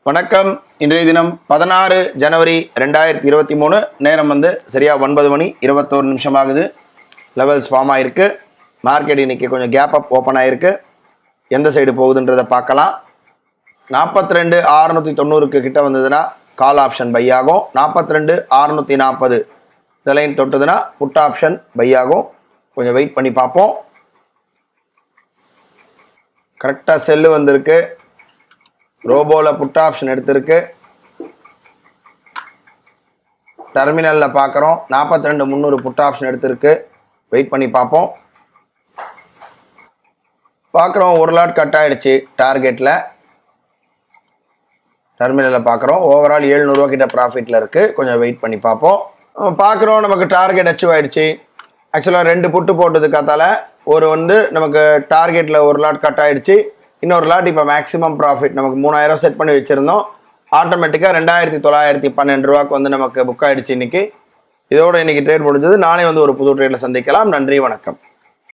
வணக்கம். இன்றைய தினம் 16 ஜனவரி 2023. நேரம் சரியா 9 மணி 21 நிமிஷம் ஆகுது. லெவல்ஸ் ஃபார்ம் ஆயிருக்கு. மார்க்கெட் இன்னைக்கு கொஞ்சம் கேப் அப் ஓப்பன் ஆயிருக்கு. எந்த சைடு போகுதுன்றதை பார்க்கலாம். 42,690 கிட்ட வந்ததுன்னா கால் ஆப்ஷன் பை ஆகும். 42,640 இந்த லைன் தொட்டதுன்னா புட் ஆப்ஷன் பை ஆகும். கொஞ்சம் வெயிட் பண்ணி பார்ப்போம். கரெக்டாக செல்லு வந்திருக்கு. ரோபோவில் புட் ஆப்ஷன் எடுத்திருக்கு. டெர்மினலில் பார்க்குறோம் 42,300 புட் ஆப்ஷன் எடுத்திருக்கு. வெயிட் பண்ணி பார்ப்போம். பார்க்குறோம் ஒரு லாட் கட் ஆகிடுச்சு டார்கெட்டில். டெர்மினலில் பார்க்குறோம் ஓவரால் 700 ரூபா கிட்ட ப்ராஃபிட்டில் இருக்குது. கொஞ்சம் வெயிட் பண்ணி பார்ப்போம். பார்க்குறோம் நமக்கு டார்கெட் அச்சீவ் ஆகிடுச்சு. ஆக்சுவலாக 2 புட்டு போட்டதுக்காத்தால ஒரு நமக்கு டார்கெட்டில் ஒரு லாட் கட் ஆகிடுச்சு. இன்னொரு லாட் இப்போ மேக்ஸிமம் ப்ராஃபிட் நமக்கு 3000 செட் பண்ணி வச்சுருந்தோம். ஆட்டோமேட்டிக்காக 2,912 ரூபாய்க்கு நமக்கு புக் ஆகிடுச்சு இன்றைக்கி. இதோட இன்றைக்கி ட்ரேட் முடிஞ்சது. நானே ஒரு புது ட்ரேடில் சந்திக்கலாம். நன்றி, வணக்கம்.